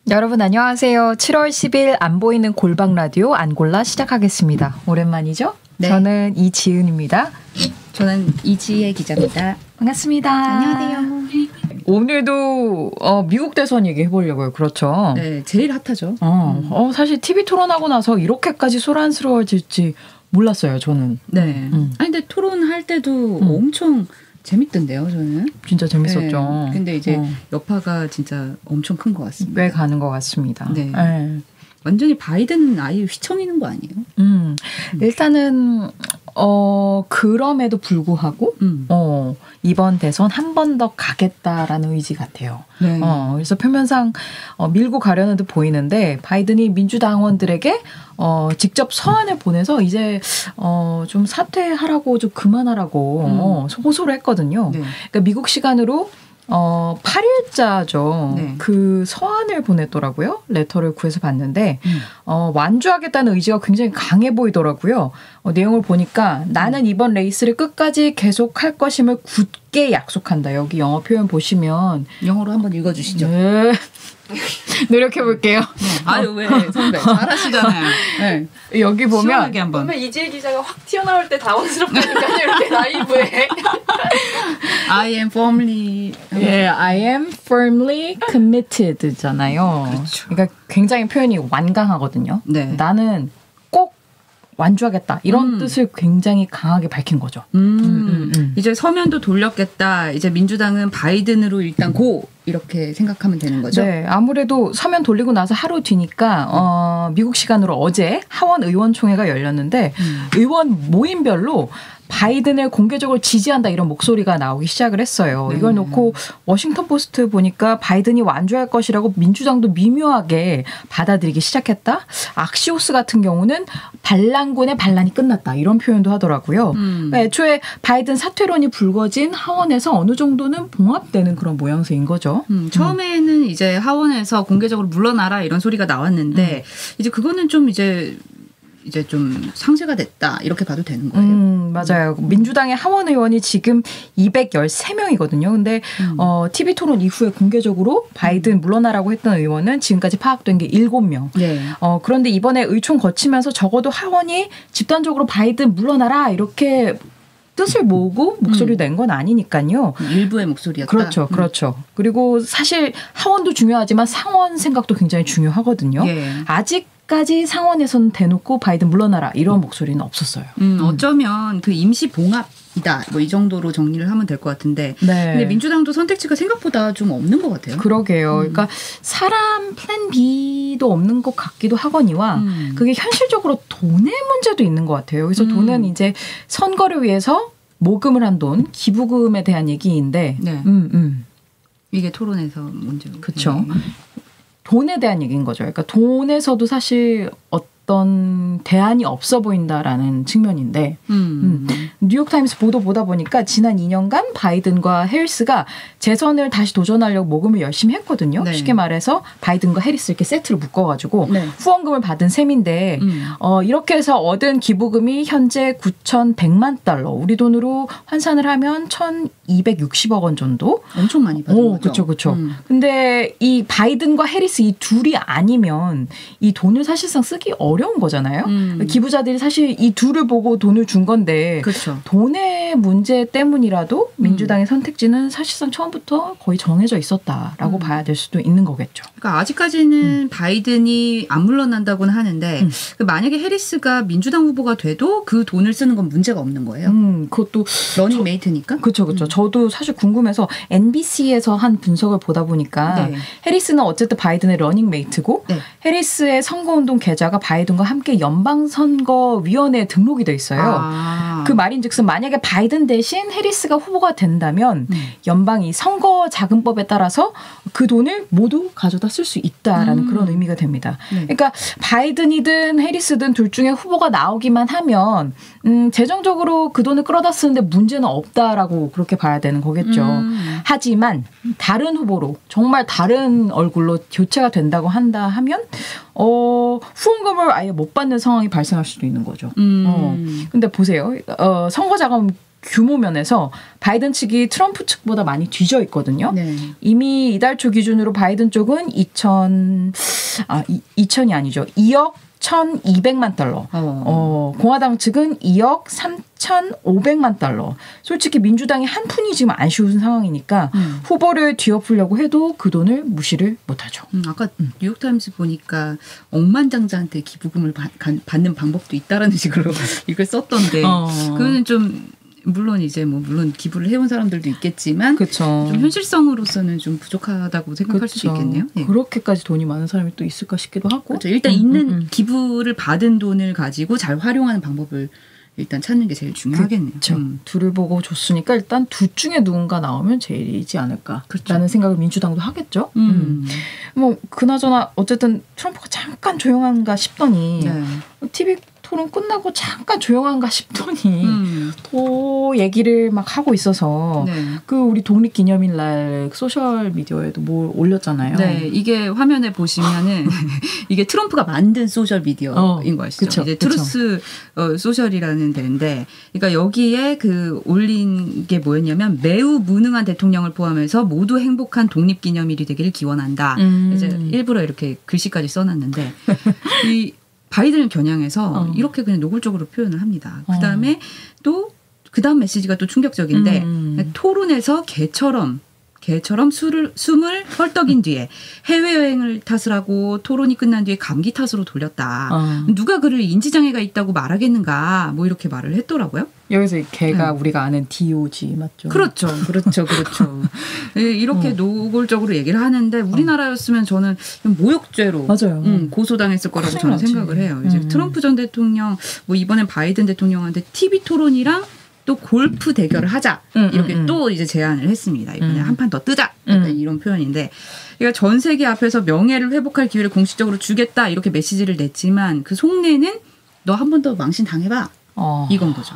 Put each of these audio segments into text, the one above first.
여러분 안녕하세요. 7월 10일 안 보이는 골방 라디오 안골라 시작하겠습니다. 오랜만이죠? 네. 저는 이지은입니다. 저는 이지혜 기자입니다. 반갑습니다. 안녕하세요. 오늘도 미국 대선 얘기해 보려고요. 그렇죠? 네, 제일 핫하죠. 사실 TV 토론하고 나서 이렇게까지 소란스러워질지 몰랐어요. 저는. 네. 아니 근데 토론할 때도 엄청 재밌던데요, 저는. 진짜 재밌었죠. 네. 근데 이제 여파가 진짜 엄청 큰 것 같습니다. 꽤 가는 것 같습니다. 네. 네. 완전히 바이든은 아예 휘청이는 거 아니에요? 일단은 그럼에도 불구하고 이번 대선 한 번 더 가겠다라는 의지 같아요. 네. 그래서 표면상 밀고 가려는 듯 보이는데 바이든이 민주당원들에게 직접 서한을 보내서 이제 좀 사퇴하라고 좀 그만하라고 호소를 했거든요. 네. 그러니까 미국 시간으로 8일자죠. 네. 그 서한을 보냈더라고요. 레터를 구해서 봤는데 완주하겠다는 의지가 굉장히 강해 보이더라고요. 내용을 보니까 나는 이번 레이스를 끝까지 계속할 것임을 굳게 약속한다. 여기 영어 표현 보시면 영어로 한번 읽어주시죠. 네. 노력해 볼게요. 아유 왜 선배 잘하시잖아요. 네. 여기 보면 시원하게 한번. 보면 이지혜 기자가 확 튀어나올 때 당황스럽다니까 이렇게 나이브해. I am firmly. I am firmly committed잖아요. 그렇죠. 그러니까 굉장히 표현이 완강하거든요. 네. 나는 꼭 완주하겠다. 이런 뜻을 굉장히 강하게 밝힌 거죠. 이제 서면도 돌렸겠다. 이제 민주당은 바이든으로 일단 고 이렇게 생각하면 되는 거죠. 네, 아무래도 서면 돌리고 나서 하루 뒤니까 미국 시간으로 어제 하원 의원총회가 열렸는데 의원 모임별로 바이든을 공개적으로 지지한다 이런 목소리가 나오기 시작을 했어요. 이걸 놓고 워싱턴 포스트 보니까 바이든이 완주할 것이라고 민주당도 미묘하게 받아들이기 시작했다. 악시오스 같은 경우는 반란군의 반란이 끝났다 이런 표현도 하더라고요. 그러니까 애초에 바이든 사퇴론이 불거진 하원에서 어느 정도는 봉합되는 그런 모양새인 거죠. 처음에는 이제 하원에서 공개적으로 물러나라 이런 소리가 나왔는데 이제 그거는 좀 이제 좀 상쇄가 됐다 이렇게 봐도 되는 거예요. 맞아요. 민주당의 하원 의원이 지금 213명이거든요. 근데 TV 토론 이후에 공개적으로 바이든 물러나라고 했던 의원은 지금까지 파악된 게 7명. 네. 그런데 이번에 의총 거치면서 적어도 하원이 집단적으로 바이든 물러나라 이렇게 뜻을 모으고 목소리를 낸 건 아니니까요. 일부의 목소리였다. 그렇죠. 그렇죠. 그리고 사실 하원도 중요하지만 상원 생각도 굉장히 중요하거든요. 예. 아직까지 상원에서는 대놓고 바이든 물러나라 이런 목소리는 없었어요. 어쩌면 그 임시 봉합이다. 뭐 이 정도로 정리를 하면 될 것 같은데. 네. 근데 민주당도 선택지가 생각보다 좀 없는 것 같아요. 그러게요. 그러니까 사람 플랜 B도 없는 것 같기도 하거니와 그게 현실적으로 돈의 문제도 있는 것 같아요. 그래서 돈은 이제 선거를 위해서 모금을 한 돈, 기부금에 대한 얘기인데 네. 이게 토론에서 문제. 그렇죠. 돈에 대한 얘기인 거죠. 그러니까 돈에서도 사실 어떤 대안이 없어 보인다라는 측면인데 뉴욕타임스 보도 보다 보니까 지난 2년간 바이든과 해리스가 재선을 다시 도전하려고 모금을 열심히 했거든요. 네. 쉽게 말해서 바이든과 해리스 이렇게 세트를 묶어가지고 네. 후원금을 받은 셈인데 이렇게 해서 얻은 기부금이 현재 9,100만 달러 우리 돈으로 환산을 하면 1,260억 원 정도. 엄청 많이 받은 거죠. 그렇죠. 근데 이 바이든과 해리스 이 둘이 아니면 이 돈을 사실상 쓰기 어려운 거잖아요. 기부자들이 사실 이 둘을 보고 돈을 준 건데 그렇죠. 돈의 문제 때문이라도 민주당의 선택지는 사실상 처음부터 거의 정해져 있었다라고 봐야 될 수도 있는 거겠죠. 그러니까 아직까지는 바이든이 안 물러난다고는 하는데 만약에 해리스가 민주당 후보가 돼도 그 돈을 쓰는 건 문제가 없는 거예요. 그것도 러닝 메이트니까. 그렇죠. 저도 사실 궁금해서 NBC에서 한 분석을 보다 보니까 네. 해리스는 어쨌든 바이든의 러닝 메이트고 네. 해리스의 선거운동 계좌가 바이든과 함께 연방선거위원회에 등록이 돼 있어요. 그 말인즉슨 만약에 바이든 대신 해리스가 후보가 된다면 연방이 선거자금법에 따라서 그 돈을 모두 가져다 쓸 수 있다라는 그런 의미가 됩니다. 네. 그러니까 바이든이든 해리스든 둘 중에 후보가 나오기만 하면 재정적으로 그 돈을 끌어다 쓰는데 문제는 없다라고 그렇게 봐야 되는 거겠죠. 하지만 다른 후보로 정말 다른 얼굴로 교체가 된다고 한다 하면 후원금을 아예 못 받는 상황이 발생할 수도 있는 거죠. 근데 보세요. 선거자금 규모 면에서 바이든 측이 트럼프 측보다 많이 뒤져 있거든요. 네. 이미 이달 초 기준으로 바이든 쪽은 2천이 아니죠. 2억 1,200만 달러. 공화당 측은 2억 3,500만 달러. 솔직히 민주당이 한 푼이 지금 안 쉬운 상황이니까 후보를 뒤엎으려고 해도 그 돈을 무시를 못하죠. 아까 뉴욕타임스 보니까 억만장자한테 기부금을 받는 방법도 있다라는 식으로 이걸 썼던데 그거는 좀 물론 기부를 해온 사람들도 있겠지만 그쵸. 좀 현실성으로서는 좀 부족하다고 생각할 수도 있겠네요. 네. 그렇게까지 돈이 많은 사람이 또 있을까 싶기도 하고. 그렇죠. 일단 있는 기부를 받은 돈을 가지고 잘 활용하는 방법을 일단 찾는 게 제일 중요하겠네요. 그렇죠. 둘을 보고 줬으니까 일단 둘 중에 누군가 나오면 제일이지 않을까라는 그렇죠. 생각을 민주당도 하겠죠. 뭐 그나저나 어쨌든 트럼프가 잠깐 조용한가 싶더니 네. TV 토론 끝나고 잠깐 조용한가 싶더니 또 얘기를 막 하고 있어서 네. 그 우리 독립기념일 날 소셜 미디어에도 뭘 올렸잖아요. 네, 이게 화면에 보시면은 이게 트럼프가 만든 소셜 미디어인 거 아시죠? 그쵸, 이제 트루스 소셜이라는 데인데, 그러니까 여기에 그 올린 게 뭐였냐면 매우 무능한 대통령을 포함해서 모두 행복한 독립기념일이 되기를 기원한다. 이제 일부러 이렇게 글씨까지 써놨는데 이 바이든을 겨냥해서 이렇게 그냥 노골적으로 표현을 합니다. 그다음에 또 그다음 메시지가 또 충격적인데 토론에서 개처럼 숨을 헐떡인 뒤에 해외여행을 탓을 하고 토론이 끝난 뒤에 감기 탓으로 돌렸다. 누가 그를 인지장애가 있다고 말하겠는가 뭐 이렇게 말을 했더라고요. 여기서 걔가 우리가 아는 DOG 맞죠? 그렇죠. 이렇게 노골적으로 얘기를 하는데 우리나라였으면 저는 모욕죄로 맞아요. 고소당했을 거라고 저는 생각을 해요. 이제 트럼프 전 대통령 뭐 이번엔 바이든 대통령한테 TV 토론이랑 또 골프 대결을 하자 이렇게 또 이제 제안을 했습니다. 이번에 한 판 더 뜨자 약간 이런 표현인데, 그러니까 전 세계 앞에서 명예를 회복할 기회를 공식적으로 주겠다 이렇게 메시지를 냈지만 그 속내는 너 한 번 더 망신 당해봐 이건 거죠.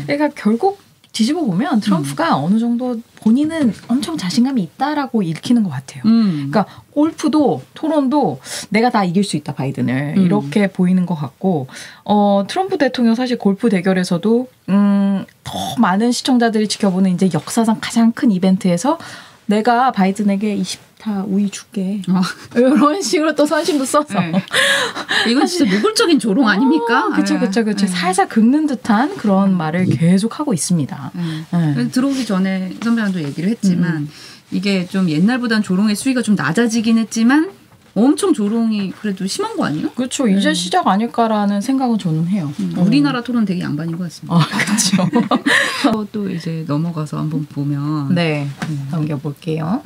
그러니까 결국 뒤집어 보면 트럼프가 어느 정도 본인은 엄청 자신감이 있다라고 읽히는 것 같아요. 그러니까 골프도 토론도 내가 다 이길 수 있다 바이든을 이렇게 보이는 것 같고, 트럼프 대통령 사실 골프 대결에서도 더 많은 시청자들이 지켜보는 이제 역사상 가장 큰 이벤트에서 내가 바이든에게 20타 우위 줄게. 이런 식으로 또 선심도 써서. 네. 이건 진짜 노골적인 조롱 아닙니까? 그렇죠. 살살 긁는 듯한 그런 말을 계속 하고 있습니다. 들어오기 전에 선배님도 얘기를 했지만 이게 좀 옛날보단 조롱의 수위가 좀 낮아지긴 했지만 엄청 조롱이 그래도 심한 거 아니에요? 그렇죠. 이제 시작 아닐까라는 생각은 저는 해요. 우리나라 토론 되게 양반인 것 같습니다. 그렇죠. 또 이제 넘어가서 한번 보면 네, 넘겨볼게요.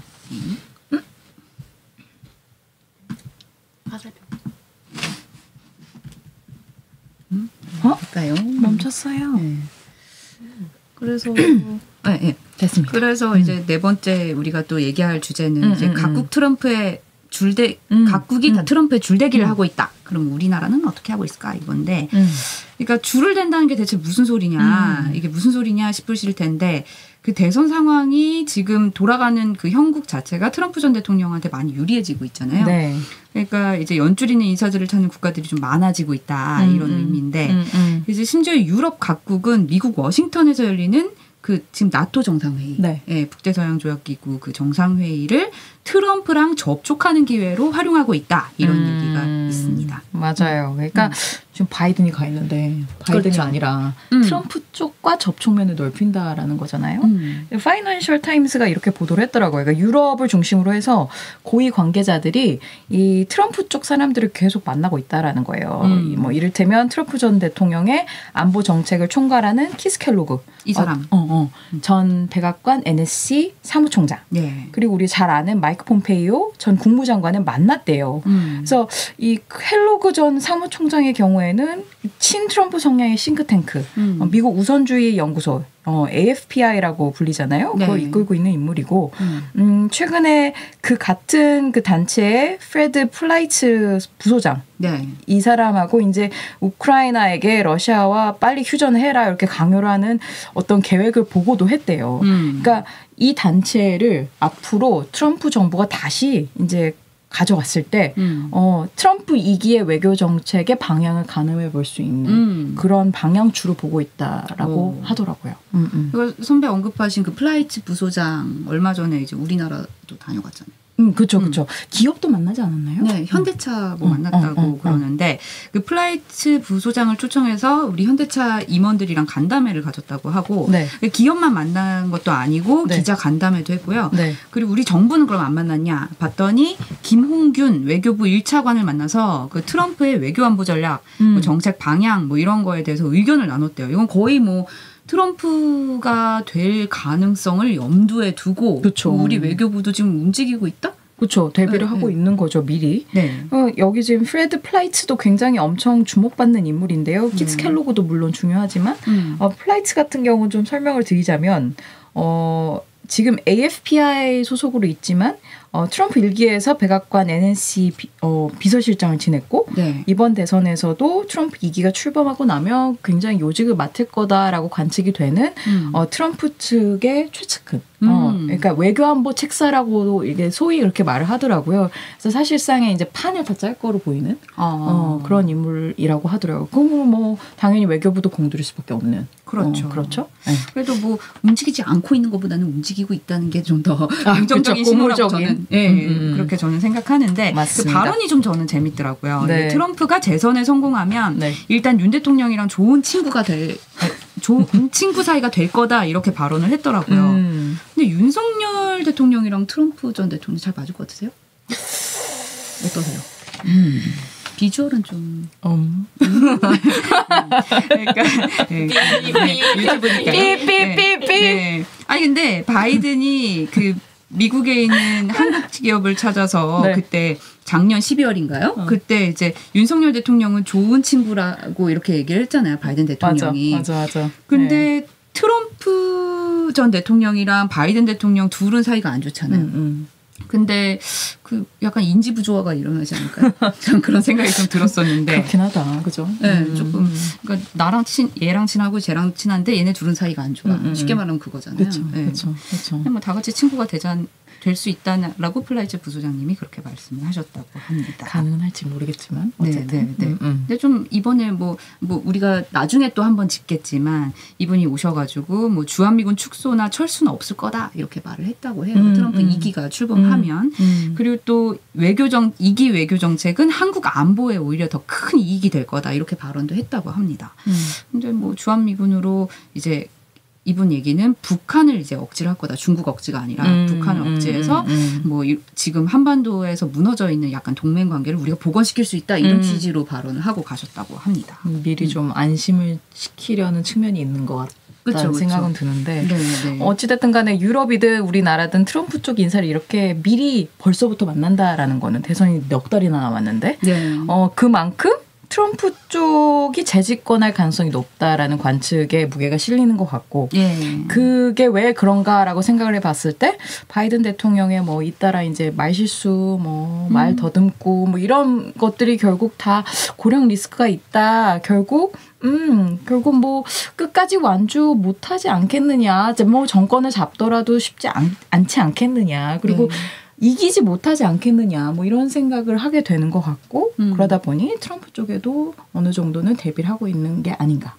화살표. 될까요? 멈췄어요. 네. 그래서 네, 됐습니다. 그래서 이제 네 번째 우리가 또 얘기할 주제는 이제 각국 트럼프의 각국이 다 트럼프의 줄대기를 하고 있다. 그럼 우리나라는 어떻게 하고 있을까 이건데, 그러니까 줄을 댄다는 게 대체 무슨 소리냐, 이게 무슨 소리냐 싶으실 텐데, 그 대선 상황이 지금 돌아가는 그 형국 자체가 트럼프 전 대통령한테 많이 유리해지고 있잖아요. 네. 그러니까 이제 연줄 있는 인사들을 찾는 국가들이 좀 많아지고 있다 이런 의미인데, 이제 심지어 유럽 각국은 미국 워싱턴에서 열리는 그 지금 나토 정상회의, 북대서양조약기구 그 정상회의를 트럼프랑 접촉하는 기회로 활용하고 있다 이런 얘기가 있습니다. 맞아요. 그러니까 지금 바이든이 가 있는데 바이든이 그렇죠. 아니라 트럼프 쪽과 접촉면을 넓힌다라는 거잖아요. 파이낸셜 타임스가 이렇게 보도를 했더라고요. 그러니까 유럽을 중심으로 해서 고위 관계자들이 이 트럼프 쪽 사람들을 계속 만나고 있다라는 거예요. 뭐 이를테면 트럼프 전 대통령의 안보 정책을 총괄하는 키스 켈로그 이 사람 전 백악관 NSC 사무총장, 네. 그리고 우리 잘 아는 마이크 폼페이오 전 국무장관을 만났대요. 그래서 이 켈로그 전 사무총장의 경우에는 친 트럼프 성향의 싱크탱크, 미국 우선주의 연구소 AFPI라고 불리잖아요. 네. 그걸 이끌고 있는 인물이고, 최근에 그 같은 그 단체의 프레드 플라이츠 부소장, 네. 이 사람하고 이제 우크라이나에게 러시아와 빨리 휴전을 해라 이렇게 강요를 하는 어떤 계획을 보고도 했대요. 그러니까 이 단체를 앞으로 트럼프 정부가 다시 이제 가져왔을 때 트럼프 2기의 외교 정책의 방향을 가늠해 볼 수 있는 그런 방향추로 보고 있다라고 하더라고요. 그리고 선배 언급하신 그 플라이츠 부소장 얼마 전에 이제 우리나라도 다녀갔잖아요. 그렇죠. 기업도 만나지 않았나요? 네, 현대차 뭐 만났다고 그러는데 그 플라이츠 부소장을 초청해서 우리 현대차 임원들이랑 간담회를 가졌다고 하고 네. 기업만 만난 것도 아니고 네. 기자 간담회도 했고요. 네. 그리고 우리 정부는 그럼 안 만났냐 봤더니 김홍균 외교부 1차관을 만나서 그 트럼프의 외교안보 전략, 뭐 정책 방향 뭐 이런 거에 대해서 의견을 나눴대요. 이건 거의 뭐 트럼프가 될 가능성을 염두에 두고 그렇죠. 우리 외교부도 지금 움직이고 있다? 그렇죠. 대비를 하고 있는 거죠. 미리. 네. 여기 지금 프레드 플라이츠도 굉장히 엄청 주목받는 인물인데요. 키스 켈로그도 물론 중요하지만 플라이츠 같은 경우는 좀 설명을 드리자면 지금 AFPI 소속으로 있지만 트럼프 1기에서 백악관 NNC 비서실장을 지냈고 네. 이번 대선에서도 트럼프 2기가 출범하고 나면 굉장히 요직을 맡을 거다라고 관측이 되는 트럼프 측의 최측근. 그러니까 외교안보 책사라고 이게 소위 그렇게 말을 하더라고요. 그래서 사실상의 이제 판을 다 짤 거로 보이는 그런 인물이라고 하더라고요. 그럼 뭐 당연히 외교부도 공들일 수밖에 없는. 그렇죠. 그렇죠. 네. 그래도 뭐 움직이지 않고 있는 것보다는 움직이고 있다는 게 좀 더 긍정적인 신호라고 저는 그렇게 저는 생각하는데 그 발언이 좀 저는 재밌더라고요. 네. 트럼프가 재선에 성공하면 네. 일단 윤 대통령이랑 좋은 친구 사이가 될 거다 이렇게 발언을 했더라고요. 근데 윤석열 대통령이랑 트럼프 전 대통령 잘 맞을 것 같으세요? 어떠세요? 비주얼은 좀 그러니까 삐삐삐삐 아니 근데 바이든이 그 미국에 있는 한국 기업을 찾아서 네. 그때 작년 12월인가요? 그때 이제 윤석열 대통령은 좋은 친구라고 이렇게 얘기를 했잖아요. 바이든 대통령이. 맞아. 근데 네. 트럼프 전 대통령이랑 바이든 대통령 둘은 사이가 안 좋잖아요. 근데 그 약간 인지 부조화가 일어나지 않을까요? 전 그런 생각이 좀 들었었는데. 그렇긴 하다, 그죠? 네, 조금 그러니까 나랑 얘랑 친하고 쟤랑 친한데 얘네 둘은 사이가 안 좋아. 쉽게 말하면 그거잖아요. 그렇죠. 뭐 다 같이 친구가 될 수 있다라고 플라이츠 부소장님이 그렇게 말씀을 하셨다고 합니다. 가능은 할지 모르겠지만 어쨌든. 네. 근데 좀 이번에 뭐 우리가 나중에 또 한번 짚겠지만 이분이 오셔가지고 뭐 주한미군 축소나 철수는 없을 거다 이렇게 말을 했다고 해요. 트럼프 2기가 출범하면 그리고 또 2기 외교 정책은 한국 안보에 오히려 더 큰 이익이 될 거다 이렇게 발언도 했다고 합니다. 근데 뭐 주한미군으로 이제 이분 얘기는 북한을 이제 억지를 할 거다. 중국 억지가 아니라 북한을 억지해서 뭐 지금 한반도에서 무너져 있는 약간 동맹 관계를 우리가 복원시킬 수 있다. 이런 취지로 발언을 하고 가셨다고 합니다. 미리 좀 안심을 시키려는 측면이 있는 것 같다는 생각은 드는데 어찌됐든 간에 유럽이든 우리나라든 트럼프 쪽 인사를 이렇게 미리 벌써부터 만난다라는 거는 대선이 몇 달이나 남았는데 그만큼 트럼프 쪽이 재집권할 가능성이 높다라는 관측에 무게가 실리는 것 같고 그게 왜 그런가라고 생각을 해봤을 때 바이든 대통령의 뭐 잇따라 이제 말실수 말 더듬고 뭐 이런 것들이 결국 다 고령 리스크가 있다. 결국 뭐 끝까지 완주 못하지 않겠느냐. 뭐 정권을 잡더라도 쉽지 않지 않겠느냐. 그리고 이기지 못하지 않겠느냐 뭐 이런 생각을 하게 되는 것 같고 그러다 보니 트럼프 쪽에도 어느 정도는 대비를 하고 있는 게 아닌가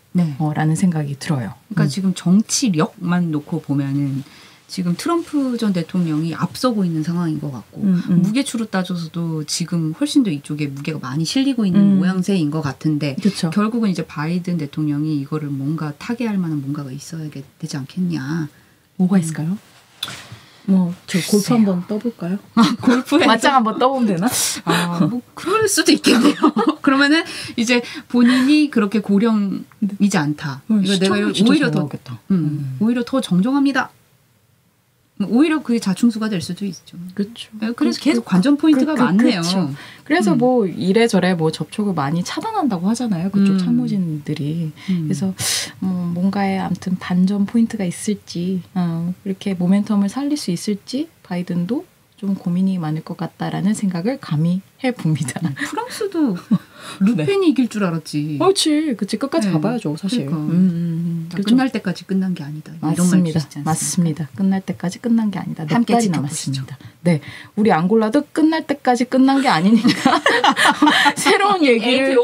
라는 생각이 들어요. 그러니까 지금 정치력만 놓고 보면은 지금 트럼프 전 대통령이 앞서고 있는 상황인 것 같고 무게추로 따져서도 지금 훨씬 더 이쪽에 무게가 많이 실리고 있는 모양새인 것 같은데 그쵸. 결국은 이제 바이든 대통령이 이거를 뭔가 타개할 만한 뭔가가 있어야 되지 않겠냐. 뭐가 있을까요? 뭐 저 골프 한번 떠볼까요? 골프에 맞짱 한번 떠보면 되나? 뭐 그럴 수도 있겠네요. 그러면은 이제 본인이 그렇게 고령이지 않다. 이거 내가 오히려 더 오히려 더 정정합니다. 오히려 그게 자충수가 될 수도 있죠. 그렇죠. 그래서 계속 관전 포인트가 많네요. 그렇죠. 그래서 뭐 이래저래 뭐 접촉을 많이 차단한다고 하잖아요. 그쪽 참모진들이. 그래서 뭔가에 아무튼 반전 포인트가 있을지 이렇게 모멘텀을 살릴 수 있을지 바이든도 좀 고민이 많을 것 같다라는 생각을 감히 해봅니다. 프랑스도 루펜이 이길 줄 알았지. 그렇지. 끝까지 가봐야죠, 사실. 그러니까. 그렇죠. 끝날 때까지 끝난 게 아니다. 맞습니다. 맞습니다. 끝날 때까지 끝난 게 아니다. 함께 넉달이 남았습니다. 네, 우리 앙골라도 끝날 때까지 끝난 게 아니니까 새로운 얘기를.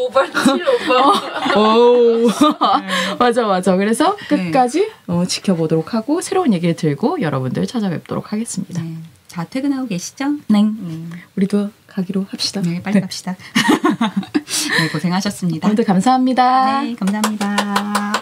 8 맞아. 그래서 끝까지 지켜보도록 하고 새로운 얘기를 들고 여러분들 찾아뵙도록 하겠습니다. 네. 다 퇴근하고 계시죠? 네. 우리도 가기로 합시다. 네, 빨리 갑시다. 네, 고생하셨습니다. 오늘도 감사합니다. 네, 감사합니다.